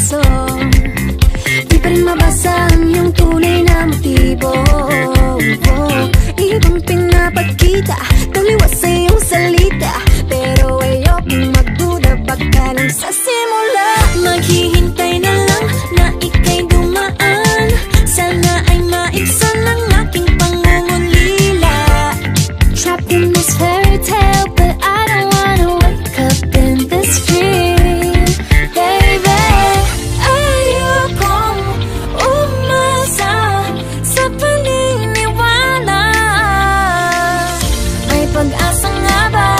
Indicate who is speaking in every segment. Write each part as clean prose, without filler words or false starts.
Speaker 1: aso. Di pa rin mabasa ang iyong tunay na motibo. Ibang pinapakita, taliwas sa iyong salita, pero ayokong magduda, baka lang sa simula. Maghihintay na lang na ika'y dumaan, sana ay maibsan ang aking pangungulila. Trapped in this fairy tale, but I don't wanna wake up in this dream, baby. Ayokong umasa sa paniniwala. May pag-asa nga ba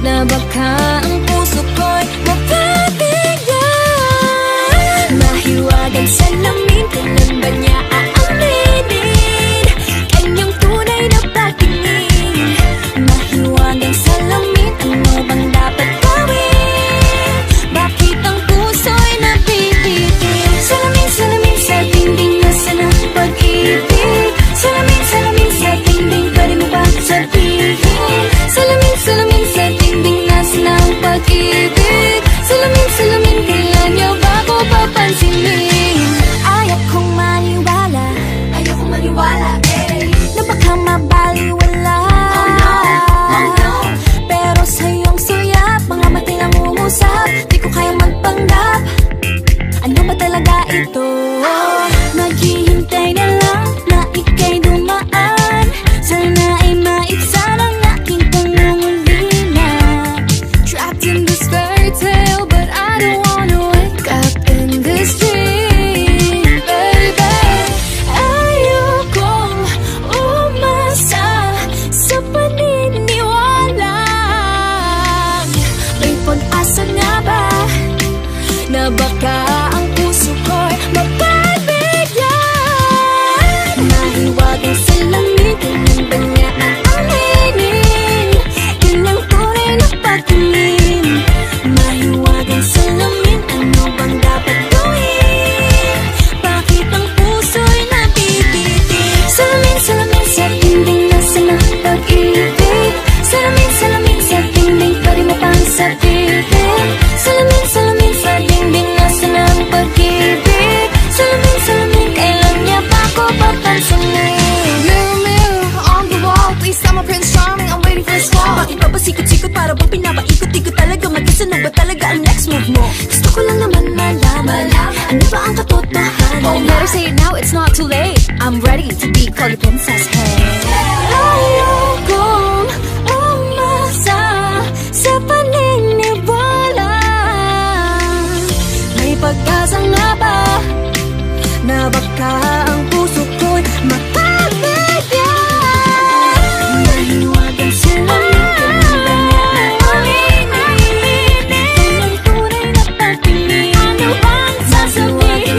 Speaker 1: na baka ang puso ko'y mapabigyan? Mahiwagang salamin, kailan ba niya aaminin kanyang tunay na pagtingin? Mahiwagang salamin, ano bang dapat gawin? Bakit ang puso'y napipitin? Salamin, salamin sa dingding, nasaan ang pag-ibig? Salamin, salamin sa dingding, pwede mo ba sabihin? Salamin, salamin sa dingding, nasaan ang pag-ibig? Salamin, salamin, kailan niyo ba ko papansinin? Ayokong maniwala, na baka mabaliwala. Oh no, pero sa iyong suyap, mga mati nangungusap, di ko kayang magpanggap. Ano ba talaga ito? Maghihintay na lang na ika'y dumaan, sana ay maibsan ang aking pangungulila. Trapped in this fairy tale, but I don't wanna wake up in this dream, baby. Ayokong umasa sa paniniwala. May pag-asa nga ba na baka ang puso ko'y mapabigyan? Mahiwagang salamin, kailan ba niya aaminin kanyang tunay na pagtingin? Mahiwagang salamin, ano bang dapat gawin? Bakit ang puso'y nabibitin? Salamin, salamin sa dingding, nasaan ang pag-ibig? Salamin, salamin sa dingding, pwede mo pang sabihin? Salamin, salamin sa dingding, nasaan ang pag-ibig? Salamin, salamin, kailan niya ba ko papansinin?
Speaker 2: Mirror, mirror on the wall, please tell my Prince Charming I'm waiting for his call.
Speaker 1: Bakit pa ba sikot-sikot, para bang pinapaikot-ikot talaga? Mag-isa na ba talaga ang next move mo? Gusto ko lang naman malaman, ano ba ang katotohanan?
Speaker 2: Oh, better say it now, it's not too late. I'm ready to be called a princess, hey.
Speaker 1: Ayokong umasa sa paniniwala. May pag-asa nga ba na baka ang puso ko'y mapabigyan? Mahiwagang salamin, kailan ba niya aaminin kanyang tunay na pagtingin? Ano bang sasabihin?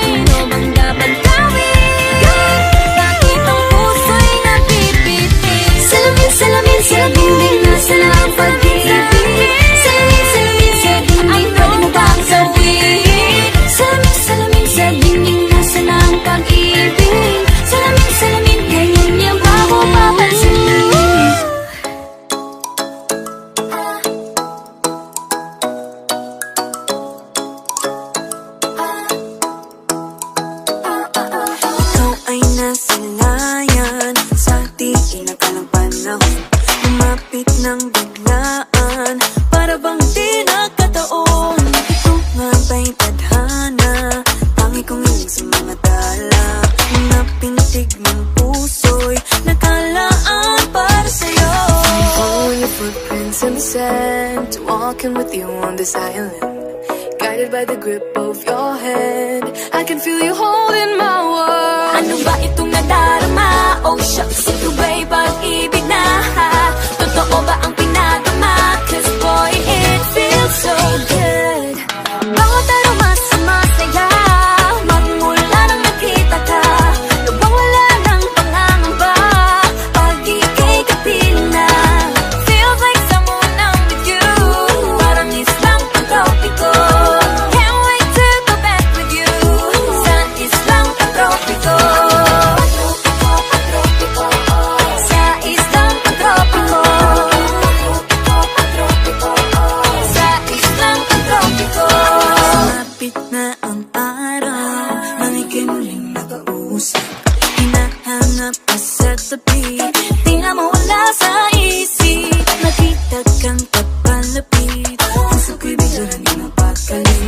Speaker 1: Ano bang dapat gawin? Bakit ang puso'y nabibitin? Salamin, salamin sa dingding, nasaan ang pag-ibig? Salamin, salamin sa dingding, pwede mo bang sabihin? Salamin, salamin sa dingding, nasaan ang pag-ibig? Salamin, salamin, ganyan niya ba ako papansinin?
Speaker 3: Ikaw ay nasilayan sa di inakalang panahon, lumapit ng biglaan, para bang di nakataon. Ito nga ba'y tadhana, tangi kong iling sa mga dala, mga pintig ng puso'y nakalaan para sa'yo.
Speaker 2: Following your footprints in the sand, walking with you on this island, guided by the grip of your hand, I can feel you holding my world.
Speaker 1: Ano ba itong nadarama? Oh shucks, ito ba'y pag-ibig na? Totoo ba ang pinagama? 'Cause boy, it feels so good. Bawat aroma sumasaya, magmula nang nakita ka, lubang wala ng pangangamba, pag ika'y kapiling na. Feels like someone I'm with you, parang islang pang-tropiko. Can't wait to go back with you, sa islang pang-tropiko.
Speaker 3: nakausap. Hinahanap ka sa tabi, di na mawala sa isip. Nakita kang papalapit, puso ko'y bigla na di mapakali.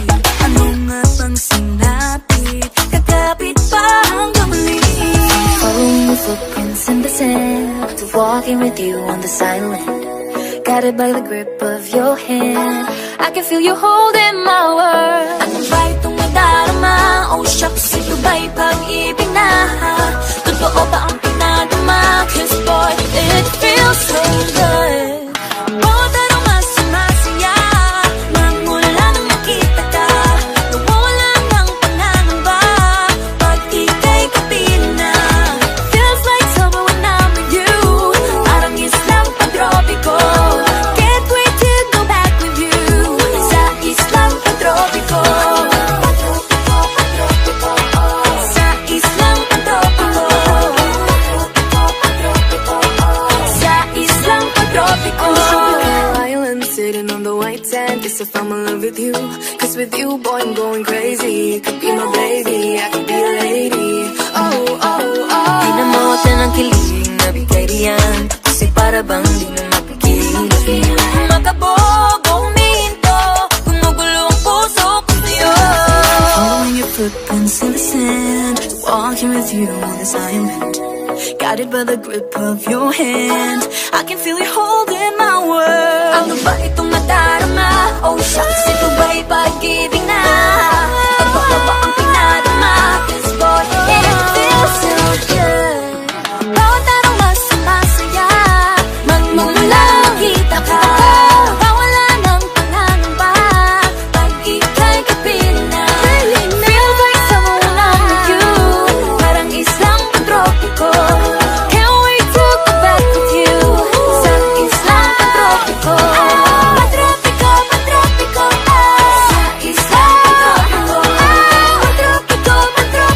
Speaker 3: Ano nga bang sinapit, kakapit pa hanggang muli.
Speaker 1: Following your footprints in the sand, to walking with you on the silent, guided by the grip of your hand. I can feel you holding my world.
Speaker 3: Ano ba itong nadarama? Oh shucks, ito ba'y pag-ibig na? Totoo ba ang pinadama? 'Cause boy, it feels so good. Oh, darama sumasaya, nang mula nang nakita ka. Nawawala ng pangangamba, pag ika'y kapiling na.
Speaker 1: Feels like summer when I'm with you, parang islang pagtropiko. Can't wait to go back with you, sa islang pagtropiko.
Speaker 3: Sa islang pagtropiko,
Speaker 1: Sa islang pagtropiko.
Speaker 2: Island sitting on the white sand. Guess if I'm in love with you, 'cause with you, boy, I'm going crazy. Could be my baby, I could be a lady. Oh, oh, oh.
Speaker 3: di na mawala ng kilig na bigay riyan. Kasi para bang di na mapigil. Makabog o huminto, gumugulo ang puso ko sa'yo. Following your footprints in the sand, walking with you on this island, guided by the grip of your hand. I can feel you holding my world. Ano ba itong nadarama? Oh shucks, ito ba'y pag-ibig na? Ano ba ang pinadama? 'Cause boy, it feels so good.
Speaker 1: Bawat araw mas sumasaya, magmumula kita ka. Nawawala ng pangangamba, pag ika'y kapiling na. Feels like summer when I'm with you, parang islang pagtropiko. Can't wait to go back with you, sa islang pagtropiko. Pagtropiko, pagtropiko, sa islang pagtropiko. Pagtropiko, pagtropiko,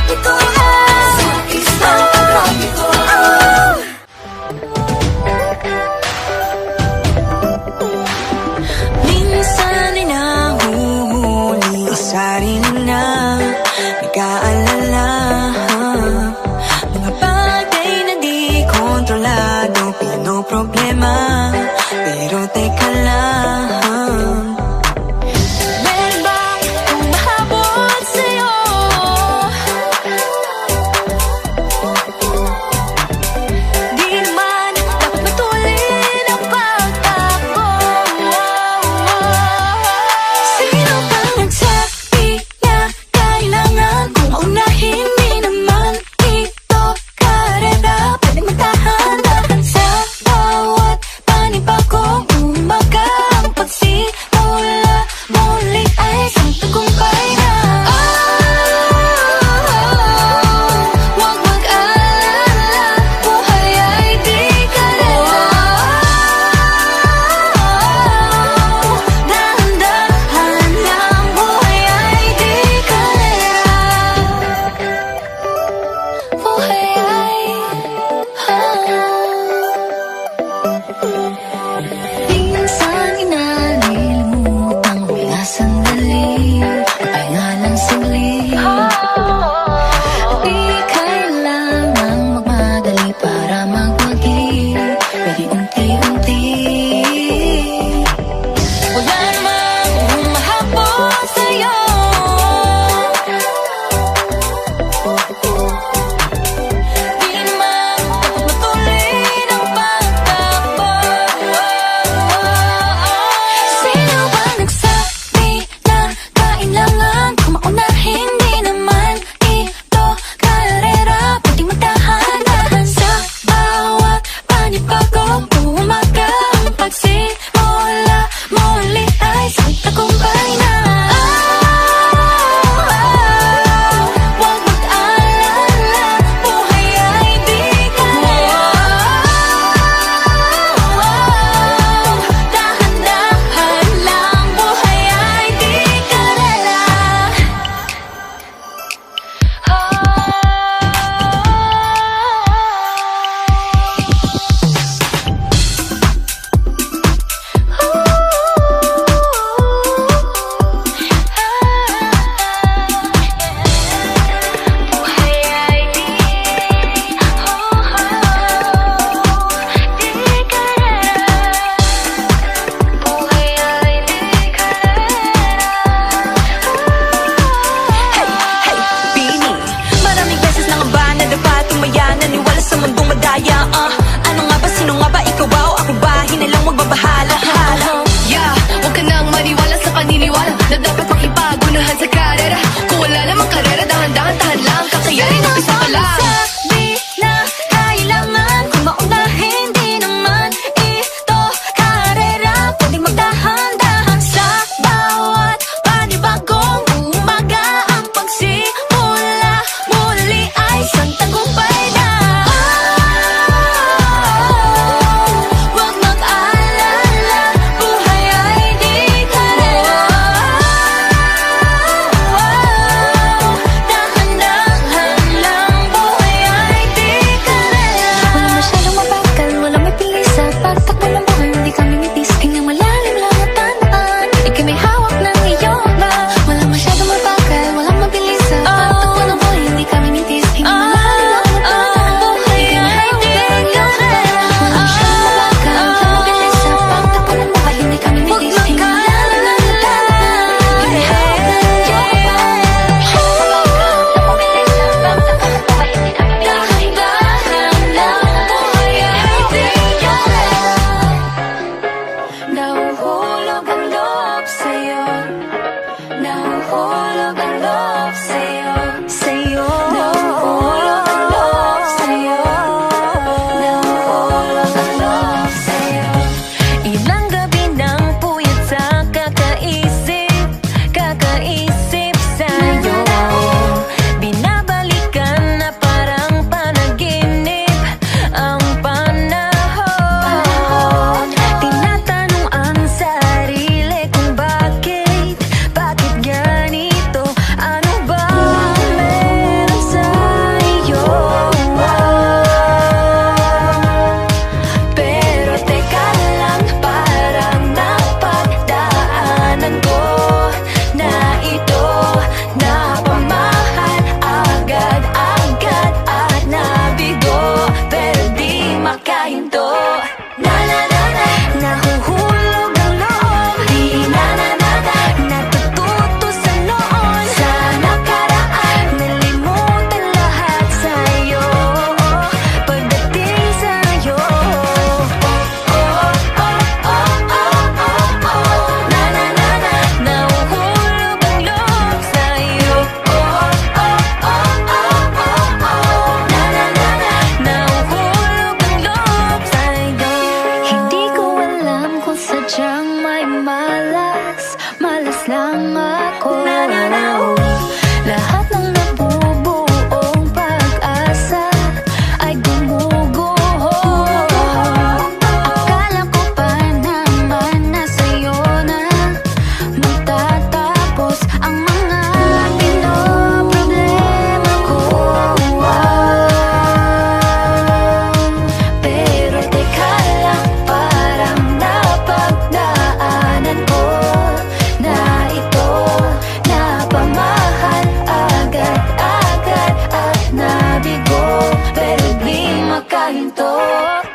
Speaker 1: ginto.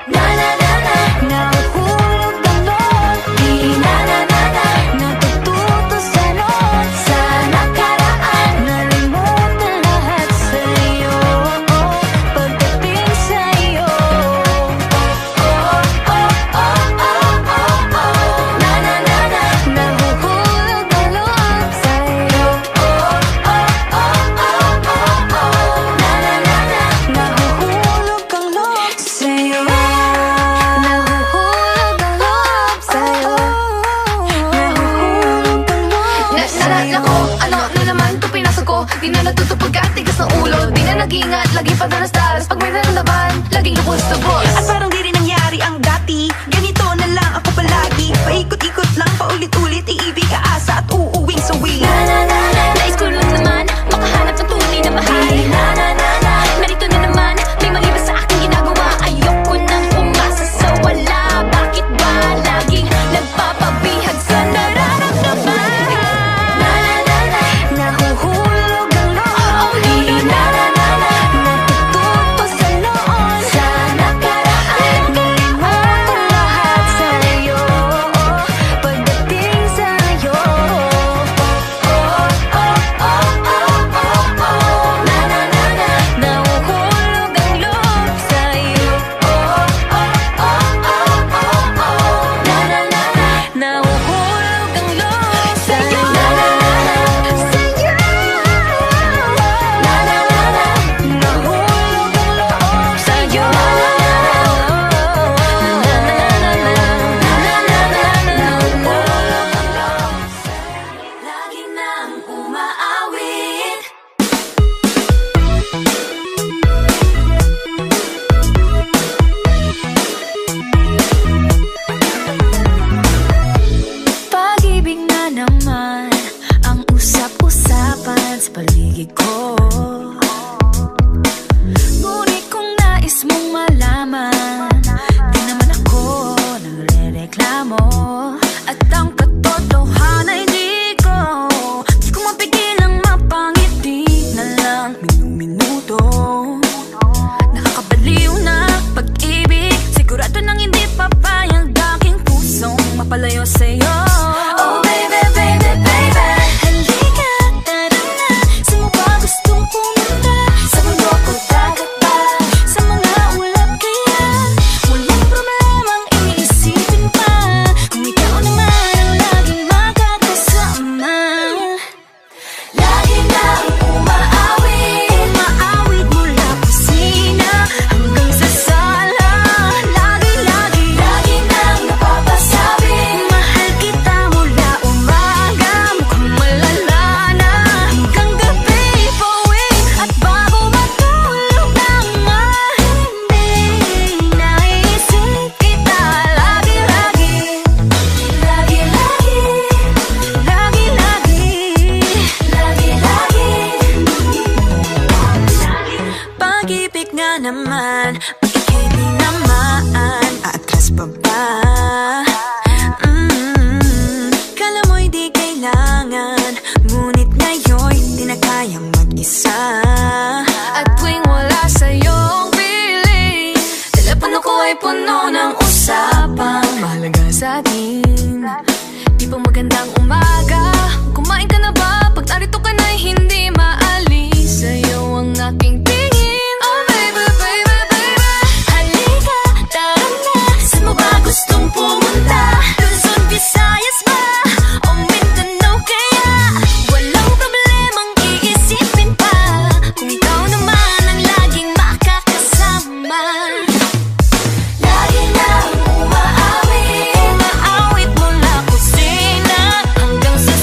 Speaker 1: Na-na-na-na, nahuhulog ang loob. Di na-na-na-na, natututo sa noon. Sa nakaraan, nalimutan lahat sa'yo. Pagdating sa'yo, na-na-na-na, nahuhulog ang loob sa'yo. Na-na-na-na, nahuhulog ang loob sa'yo. Nahuhulog ang loob sa'yo. Nahuhulog ang loob sa'yo.
Speaker 2: Nako, ano na naman ito pinasok ko. Di na natutupag ka, tigas ng ulo. Di na nag-ingat, lagi pa daras-daras. Pag may nararamdaman, laging lubos-lubos.
Speaker 3: At parang di rin nangyari ang dati. Ganito na lang ako palagi. Paikot-ikot lang, paulit-ulit. Iibig, aasa at uuwing sawi.
Speaker 1: Na-na-na-na, nais ko lang naman makahanap ng tunay na mahal. Na-na-na-na, narito na naman, may mali ba sa aking ginagawa? Ayoko nang umasa sa wala. Bakit ba laging nagpapabihag sa nararamdaman? Na-na-na-na, nahuhulog ang loob. Di na-na-na-na, natututo sa noon. Sa nakaraan, nalimutan lahat sa'yo. Pagdating sa'yo, na-na-na-na, nahuhulog ang loob sa'yo. Na-na-na-na, nahuhulog ang loob sa'yo. Sa'yo. Na-na-na-na, nahuhulog ang loob sa'yo. Lagi nang umaawit. Pag-ibig na naman ang usap-usapan sa paligid ko. Ngunit kung nais mong malaman, di naman ako nagre-reklamo. At ang katotohanan ay di ko mapigilang mapangiti na lang minuto. Nakakabaliw na pag-ibig, sigurado nang hindi papayag aking pusong mapalayo sa'yo. Oh baby, baby, baby, halika, tara na. Saan mo ba gustong pumunta? Sa mundo ko, dagat ba? Sa mga ulap kaya? Walang problemang iisipin pa, kung ikaw naman ang laging makakasama. Lagi nang umaawit, umaawit mula kusina hanggang sa sala. Lagi nang napapasabi, mahal kita mula umaga, mukhang malala na hanggang gabi. Pauwi at bago matulog na mahimbing, naisip kita lagi-lagi.
Speaker 3: Pag-ibig nga naman, bakit ika'y di naman aatras pa ba? Kala mo'y di kailangan, ngunit ngayon'y di na kayang mag-isa.
Speaker 2: At tuwing wala sa'yong piling, telepono ko ay puno ng usapang mahalaga sa atin. Di ba magandang umaga? Kumain ka na ba? Pag narito ka na'y hindi maalis sa'yo ang aking tingin. Oh baby, baby, baby,
Speaker 1: Halika, tara na. Saan mo ba gustong pumunta? Luzon, Visayas ba? O Mindanao kaya? Walang problemang iisipin pa, kung ikaw naman ang laging makakasama. Lagi nang umaawit, umaawit mula kusina hanggang sa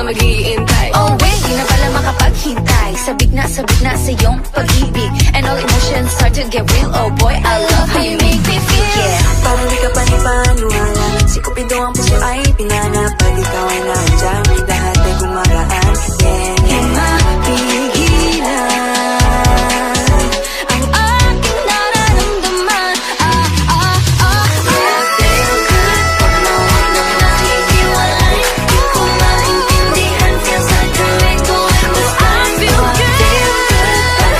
Speaker 2: mag-iintay.
Speaker 4: Oh wait, di na pala makapaghintay. Sabik na sa iyong pag-ibig, and all emotions start to get real. Oh boy, I love how you make me feel. Yeah.
Speaker 3: Parang di ka panipaniwala, si Cupido ang puso ay pinanap. Pag ikaw ay nandyan, lahat ay gumagaan. Yeah,
Speaker 4: Di mapigilan ang aking nararamdaman.
Speaker 3: feel good pag nawala nang nakikiwalay. Di ko maintindihan, feels like I'm going.
Speaker 4: I feel good.
Speaker 3: Pag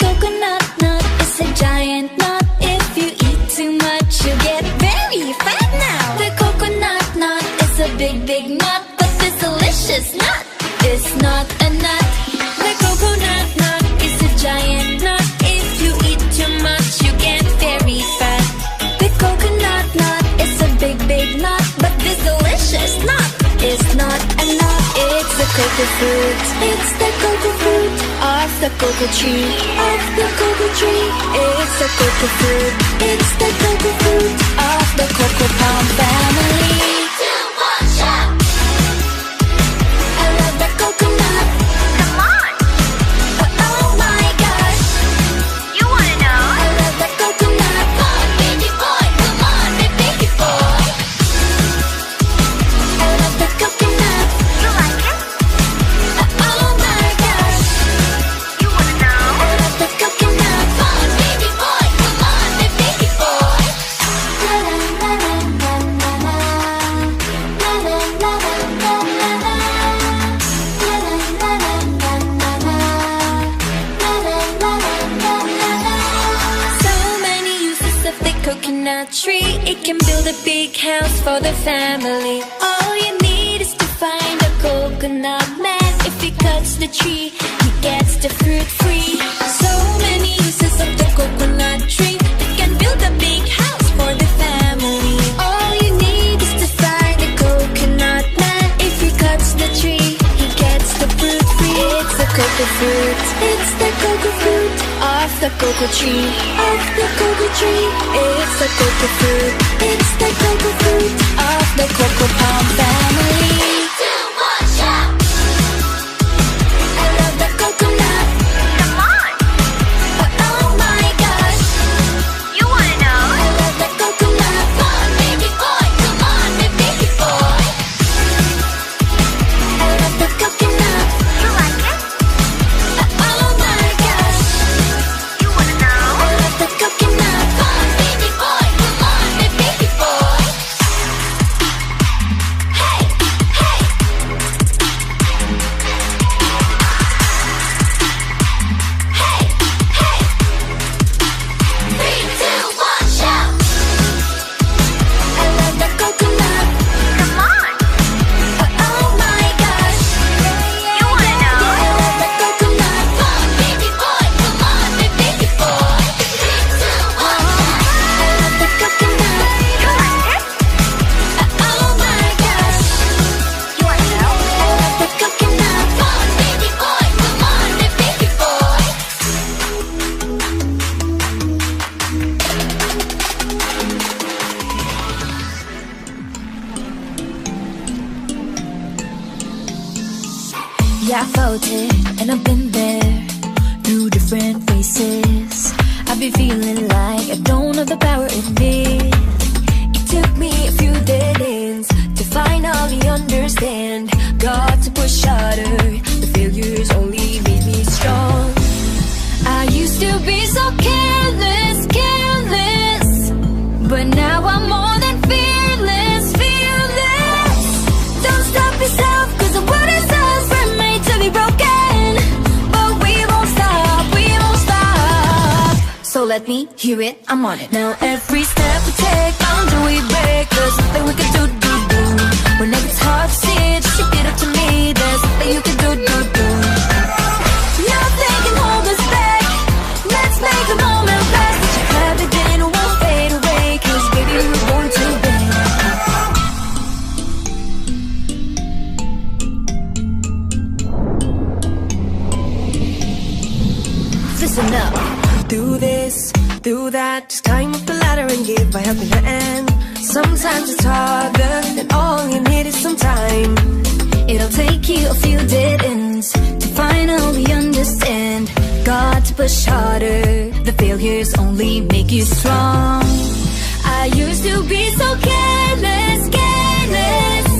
Speaker 1: coconut nut is a giant nut. If you eat too much, you get very fat now. The coconut nut is a big, big nut, but this delicious nut is not a nut. The coconut nut is a giant nut. If you eat too much, you get very fat. The coconut nut is a big, big nut, but this delicious nut is not a nut. It's the cocoa fruit. It's the cocoa fruit of the cocoa tree. Of the cocoa tree. It's the cocoa fruit. It's the cocoa fruit of the cocoa palm family. I love the coconut.
Speaker 2: Come on,
Speaker 1: Oh my gosh,
Speaker 2: you wanna know?
Speaker 1: I love the coconut. Come on, baby boy. Come on, baby boy. I love the coconut.
Speaker 2: You like it?
Speaker 1: Oh my gosh,
Speaker 2: You wanna know?
Speaker 1: I love the coconut. Come on, baby boy. Come on, baby boy. La la la la la la la. La la la la la la la. La la la la la la la. La la la la la la. So many uses of the coconut tree. It can build a big house for the family. All you need is to find a coconut man. If he cuts the tree, he gets the fruit free. So many uses of the coconut tree. It can build a big house for the family. All you need is to find a coconut man. If he cuts the tree, he gets the fruit free. It's the cocoa fruit. It's the cocoa fruit of the cocoa tree. Of the cocoa tree. It's the cocoa fruit. It's the cocoa fruit of the cocoa palm family. I love the coconut.
Speaker 2: Come on,
Speaker 1: Oh my gosh,
Speaker 2: you wanna know?
Speaker 1: I love the coconut. Come on, baby boy. Come on, baby boy. I love the coconut.
Speaker 2: You like it?
Speaker 1: Oh my gosh,
Speaker 2: You wanna know?
Speaker 1: I love the coconut. Come on, baby boy. Come on, baby boy. Hey, hey. Hey, hey. 3, 2, 1, shout. I love the coconut.
Speaker 2: Come on,
Speaker 1: Oh my gosh,
Speaker 2: you wanna know?
Speaker 1: I love the coconut. Come on, baby boy. Come on, baby boy. 3, 2, 1, I love the coconut.
Speaker 2: You like it?
Speaker 1: Oh my gosh,
Speaker 2: You wanna know?
Speaker 1: I love the coconut. Come on, baby boy. Come on, baby boy. Yeah, I felt it, and I've been there through different faces. I've been feeling like I don't have the power in me. It took me a few dead ends to finally understand. Got to push harder. The failures only made me strong. I used to be so careless, careless, but now I'm more than fearless, fearless. Don't stop yourself, 'cause the world is ours. We're made to be broken, but we won't stop, we won't stop. So let me hear it, I'm on it. Now every step we take, boundary we break. There's nothing we can do. When it gets hard to see it, just repeat it to me. There's nothing you can do. Nothing can hold us back. Let's make the moment last. That you have it, then it won't fade away. 'Cause baby, we're born to win. Listen up. Do this, do that. Just climb up the ladder and give a helping hand. Sometimes it's harder, and all you need is some time. It'll take you a few dead ends to finally understand. Got to push harder. The failures only make you strong. I used to be so careless, careless,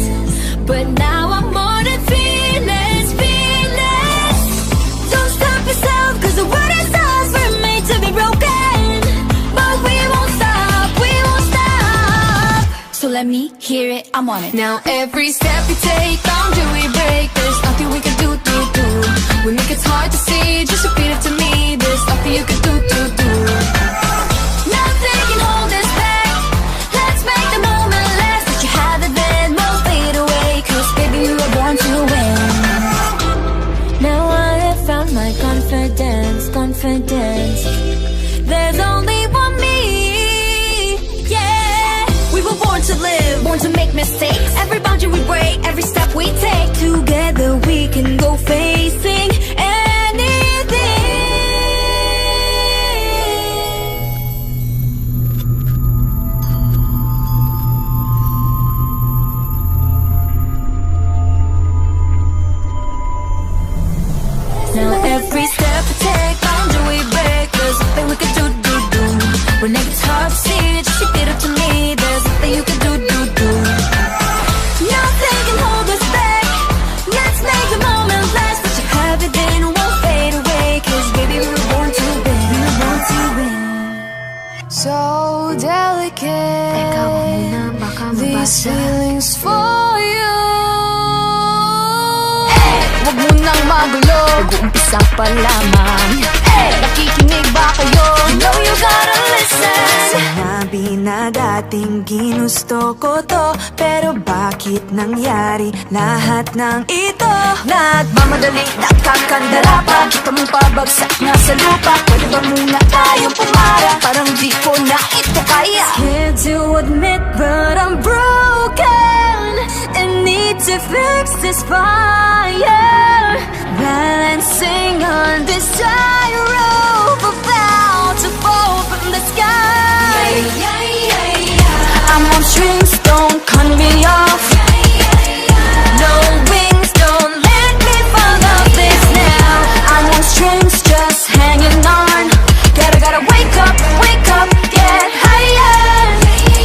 Speaker 1: but now I'm more than fearless, fearless. Don't stop yourself, 'cause the world is ours. We're made to be broken, but we won't stop, we won't stop. So let me hear it, I'm on it. Now every step we take, boundary we break. There's nothing we can do. When it gets hard to see, just repeat it to me. There's nothing confidence. There's only one me, yeah. We were born to live,
Speaker 2: Born to make mistakes.
Speaker 1: every boundary we break, every step we take. Together we can go facing anything. Now every step we take, boundary we break. There's nothing we can do. When it gets hard to see, just keep it up to me. There's nothing you can do. Nothing can hold us back. Let's make the moment last. Let you have it, then it won't fade away. 'Cause baby, we were born to win. We were born to win.
Speaker 2: So delicate.
Speaker 4: Teka, wag muna, baka
Speaker 2: These
Speaker 4: mabasa.
Speaker 2: feelings for you. Wag mo nang magulo, nag-uumpisa pa lamang. Nakikinig ba kayo?
Speaker 1: You know you gotta listen.
Speaker 3: Sinabi na dating ginusto ko to, pero bakit nangyari lahat ng ito?
Speaker 2: Nagmamadali, nakakandala pa. Kita mong pabagsak na sa lupa. Pwede ba muna tayong pumara? Parang di ko na ito kaya.
Speaker 1: Scared to admit, but I'm broken and need to fix this fire. Balancing on this tightrope, about to fall from the sky. I'm on strings, don't cut me off. No wings, don't let me fall off this now. I'm on strings, just hanging on. Gotta wake up, get higher.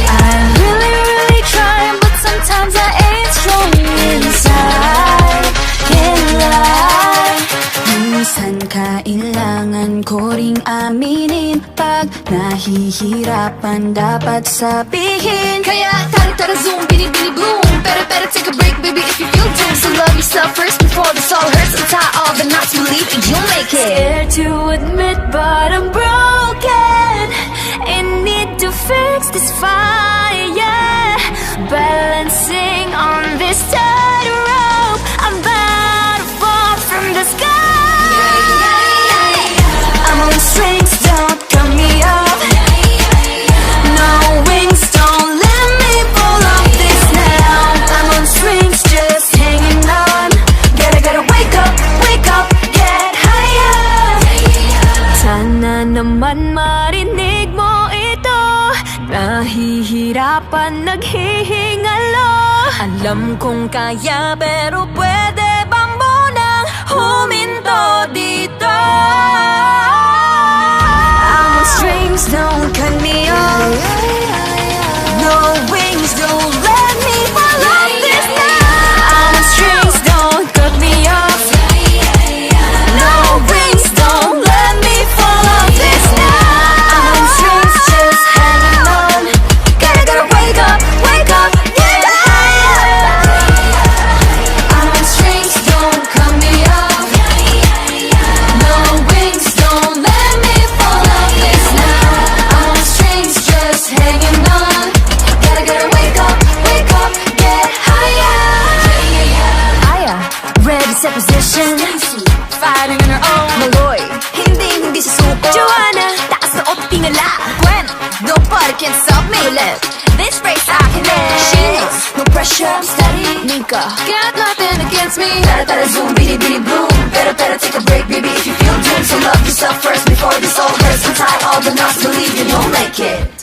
Speaker 1: I'm really trying, but sometimes I ain't strong inside. Can't lie. Minsan kailangan ko ring aminin, pag nahihirapan dapat sabihin.
Speaker 2: Kaya tara zoom, bini boom. Better take a break, baby, if you feel doomed. So love yourself first before this all hurts. And tie all the knots, believe it, you'll make it.
Speaker 1: Scared to admit, but I'm broken and need to fix this fire. Balancing on this tightrope, I'm about to fall from the sky. I'm on strings, don't cut me off. No wings, don't let me fall off this now. I'm on strings, just hanging on. Gotta wake up, get higher. Sana naman marinig mo ito. Nahihirapan, naghihingalo. Alam kong kaya, pero pwede bang munang huminto dito? I'm on strings, don't cut me off. No wings, don't let me fall off this now. I'm on strings, don't cut me off. No wings, don't let me fall off this now. I'm on strings, just hanging on. Gotta wake up, get higher. I'm on strings, don't cut me off. No wings, don't let me fall off this now. I'm on strings, just hanging on. Gotta wake up, get higher.
Speaker 2: Aya, ready, set position. Fighting on her own. Maloy, hindi susuko.
Speaker 1: Joanna,
Speaker 2: taas na o tingala. Gwen, nobody can stop me. Left, this race I can live. She knows, no pressure, I'm steady. Nika, got nothing against me. Tara zoom, bini boom. Better take a break, baby, if you feel doomed. So love yourself first before this all hurts. And tie all the knots, believe you'll make it.